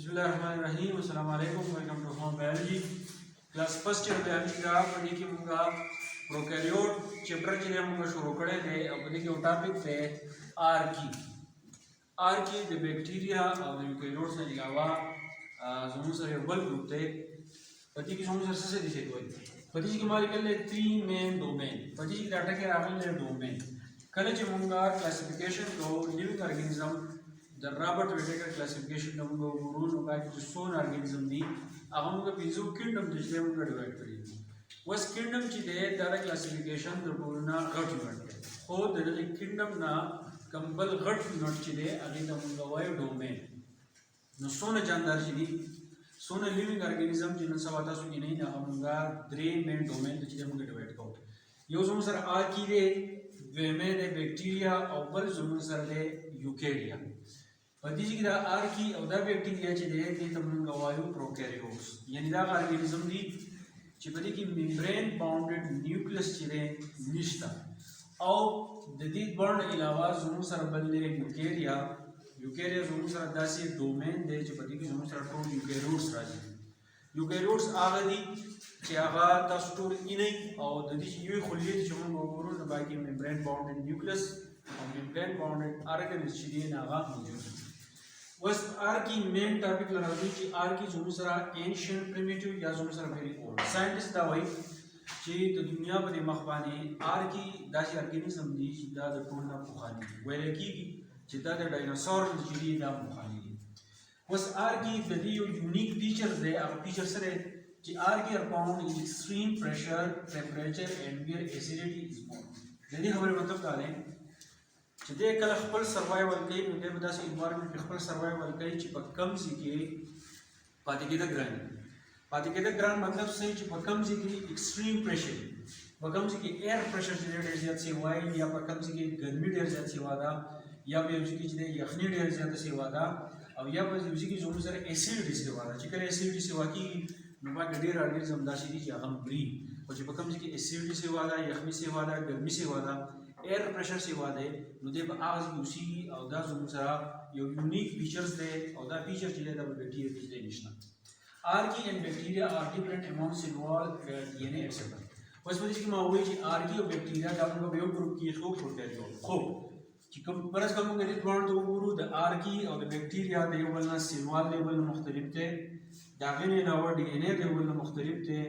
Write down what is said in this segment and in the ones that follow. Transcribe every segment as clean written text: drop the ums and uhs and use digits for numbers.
बिस्मिल्लाहिर्रहमानिर्रहीम अस्सलाम वालेकुम welcome to home biology class first year biology का पढ़ी की मुंगा प्रोकैरियोट चैप्टर के मुंगा शुरू करे थे अब पढ़ी के टॉपिक थे आर्की द बैक्टीरिया और यूकेरियोट्स ने अलावा जोन सर बल ग्रुप थे पढ़ी की जोन सर से दिखे कोई पढ़ी की मालिक ले 3 मेन डोमेन पढ़ी की डाटा के आगे ले डोमेन कल जे मुंगा क्लासिफिकेशन को living organism the Robert Whittaker classification का मुझे गुरुन होगा कि सोन ऑर्गेनिज्म दी अब हम लोग पिज़ो किंगडम जिसमें हम लोग डिवाइड करेंगे वह किंगडम चीज़ें तारा क्लासिफिकेशन तो बोलना गट यूनिट है हो दरअसल किंगडम ना कंपल गट यूनिट चीज़ें अभी तो हम लोग वाई डोमेन न सोन जानदार चीज़ सोन लिविंग ऑर्गेनिज्म जिन्हें सब आता सुनी नहीं ना हम लोग द्रे मेन डोमेन तो चीज़ें हम लोग डिवाइड करो यो जोन सर आ की दे वेमे दे बैक्टीरिया और बल जोन सर दे यूकेरिया पतिजी की आर की अवधा बैक्टीरिया चीज़ है कि तम गवायु प्रोकैरियोट्स यानी दा ऑर्गेनिज्म दी चिपदी की मेम्ब्रेन बाउंडेड न्यूक्लियस चीज़ें निश्ता और दीद बर्न अलावा जोन सर बल्ले यूकेरिया जोन सर दासी डोमेन दे चिपदी की जोन सर टोल यूकेरियोट्स राजी यूकेरियोट्स आगदी चाहा तस्टूर इन्हीं और दीदी ये खुलियत जो हम गोबरों ने बाकी मेम्ब्रेन बाउंडेड न्यूक्लियस और मेम्ब्रेन बाउंडेड ऑर्गेनिज चीज़ें नागा मौजूद बस आर की मेन टॉपिक लगा दी कि आर की जो सरा एंशियंट प्रिमिटिव या जो सरा वेरी ओल्ड साइंटिस्ट दा वही कि तो दुनिया बदे मखबानी आर की दाशी ऑर्गेनिज्म दी जिदा द टोना पुखानी वेले की जिदा द डायनासोर जी दा पुखानी बस आर की दी यूनिक फीचर्स है अब फीचर्स है कि आर की are found in extreme pressure temperature and where acidity is more यदि हमारे मतलब डालें चीज़े कल खपल सर्वाइवल के मुझे बता से इन्वायरमेंट खपल सर्वाइवल के चिपकम सी के पातिकेदा ग्रांड मतलब से चिपकम सी की एक्सट्रीम प्रेशर पकम सी की एयर प्रेशर चीज़े डेढ़ ज़्यादा से वाई या पकम सी की गर्मी डेढ़ ज़्यादा से वादा या भी उसी की चीज़े यखनी डेढ़ ज़्यादा से वादा अब या बस उसी की जो सर एसिडिटी से वादा चिकन एसिडिटी से वाकी नुमा गडेर ऑर्गेनिज्म दाशी की हम ब्री और चिपकम सी की एसिडिटी से वादा यखनी से वादा गर्मी से वादा एयर प्रेशर से वादे नुदे आज उसी औदा जो सरा यो यूनिक फीचर्स दे औदा फीचर चीज़ें तब बैक्टीरिया चीज़ें निश्ना आर की and bacteria are different amounts involve DNA acceptor बस मुझे कि मावई जी आर की और बैक्टीरिया का उनका बायो ग्रुप की खो प्रोकैरियोट खो कि कम परस कम के रिट बॉन्ड तो गुरु द आर की और द बैक्टीरिया दे वलना सेल लेवल मुख्तलिफ थे दाखिल अलावा डीएनए दे वलना मुख्तलिफ थे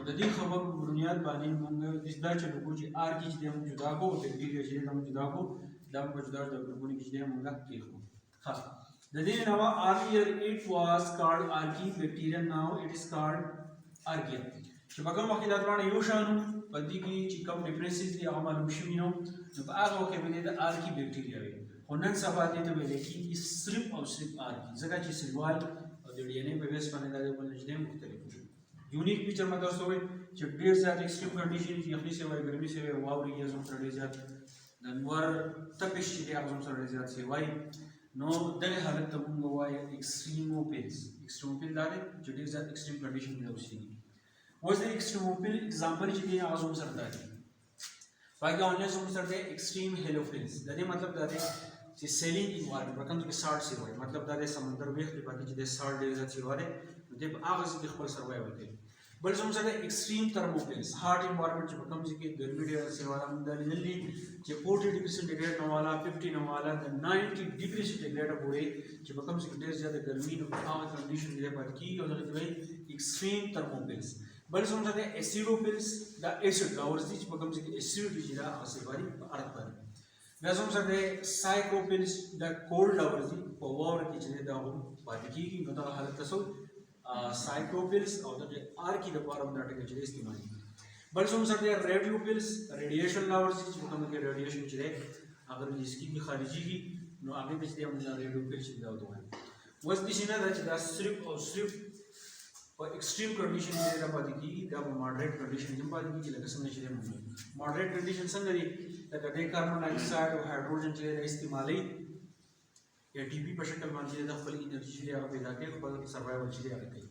ददी खबर बुनियाद बानी मंग इस दाच लोगों जी आर की चीज़ें हम जुदा को बैक्टीरिया चीज़ें हम जुदा को दाम को जुदा लोगों की चीज़ें हम मंगा के हो हाँ ददी नवा earlier it was called archaea bacteria now it is called archaea शबकम वकीलात वाले योशानु बदी की चिकम डिफरेंसेस दी आम मालूम शिमिनो जब आग हो के बने द आर्की बैक्टीरिया वे होनन सबादी तो वेले की इस सिर्फ और सिर्फ आर्की जगह जी सिलवाल और डीएनए पे बेस बने दादे बोलने जितने मुख्तलिफ यूनिक फीचर मतलब सोए जब डेढ़ ज़्यादा एक्सट्रीम कंडीशन यखनी से वाई गर्मी से वाई वाव रिया जों सर ज़्यादा नंबर तपिश चीज़ें आप जों सर ज़्यादा से वाई नो दल हालत तब उनको वाई एक्सट्रीमोपिल दारे जो डेढ़ ज़्यादा एक्सट्रीम कंडीशन में उसी की वो इस एक्सट्रीमोपिल एग्जांपल चीज़ें आप जों सर दारे बाकी ऑनलाइन जों सर दे एक्सट्रीम हेलोफिल्स दारे मतलब दारे जे सेलिंग इन्वायरमेंट रकम के सार्ट से वाई मतलब दारे समंदर में खरीद बाकी चीज़ें सार्ट डेढ़ ज़्यादा से वाले जब आग से खबर सर्वाइवल के बल जो sir extreme thermophilus hard environment जो कम से गर्मी डेढ़ से वाला अंदर जल्दी जो 40 डिग्री सेंटीग्रेड नवाला 50 नवाला 90 डिग्री सेंटीग्रेड पूरे जो कम से डेढ़ ज़्यादा गर्मी आग कंडीशन के बाद की और भाई एक्सट्रीम थर्मोफिल्स बल जो sir acidophils the acid lovers जो कम से एसिड जिरा आसे बारी अर्थ पर वैसे हम सर साइक्रोफिल्स द कोल्ड लवर्स पवार की चीज़ें द बात की मतलब हालत कसो साइक्रोफिल्स और द आर की द पावर ऑफ दैट के इस्तेमाल बल सो सर रेडियोफिल्स रेडिएशन लवर्स जो कम के रेडिएशन चले अगर इसकी भी खारिजी की नो आगे पिछले हम रेडियोफिल्स दाव दो है वस दिशना द सिर्फ और सिर्फ और एक्सट्रीम कंडीशन में द बात की द मॉडरेट कंडीशन जब बात की लगे समझ चले मॉडरेट कंडीशन संगरी द कार्बन डाइऑक्साइड और हाइड्रोजन चले इस्तेमाल एटीपी पर शक्ल मान चीज़ें दखल एनर्जी चीज़ें आप पैदा के खपल सर्वाइवल चीज़ें आ गई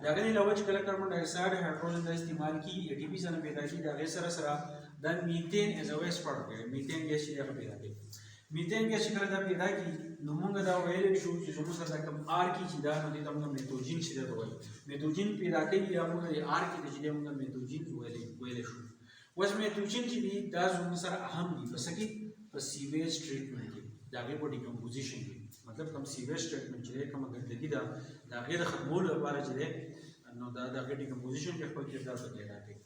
लगन इलावा चिकल कार्बन डाइऑक्साइड हाइड्रोजन का इस्तेमाल की एटीपी सन पैदा की दागे सरा सरा then methane as a waste product है मीथेन गैस चीज़ें आप पैदा के میتین ګیس چې کله دا پیدا کی نو موږ دا ویلی شو چې زموږ سره دا کوم آر کی چې دا نو دې ته موږ میتوجین چې دا وایي میتوجین پیدا کوي یا موږ یې آر کی چې موږ میتوجین ویلی شو. اوس میتوجین چې دي دا زموږ سره اهم دي پس کې په سیویج ټریټمنټ کې دا غي په ډیکمپوزیشن کې مطلب کوم سیویج ټریټمنټ چې کوم ګټګي دا غیر ختمول لپاره چې نو دا د ډیکمپوزیشن کې خپل کردار پیدا کوي.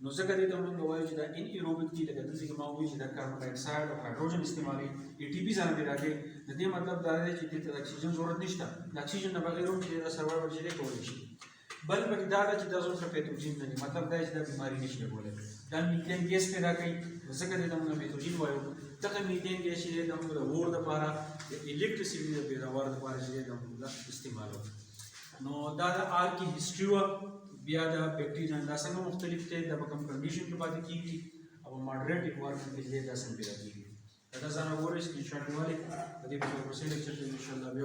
نو ځکه دې ته موږ وایو چې دا ان ایروبیک کې لکه دغه چې ما وایي چې دا کاربن ډای اکساید او هایدروجن استعمالي ای ټي پی ځان پیدا کوي. د دې مطلب دا دی چې دې ته اکسیجن ضرورت نشته د اکسیجن نه بغیر هم چې دا سروایوال چې کولی شي بل پکې دا چې دا زموږ سره پیتوجین نه مطلب دا چې دا بیماری نشي کولای دا میتین ګیس پیدا کوي ځکه دې ته موږ میتوجین وایو. دغه میتین ګیس چې د موږ د اور لپاره د الکتریسيټي د پیداوار لپاره چې د موږ استعمالو. نو دا د آر کی هیستوري و بیا د بیکټیریا دا څنګه مختلف دي د کوم کنډیشن کې پاتې کیږي او ماډریټ انوایرنمنت کې دا څنګه پیدا کیږي دا ځان وګورئ چې ان شاء الله د دې په پروسې لیکچر کې ان شاء الله به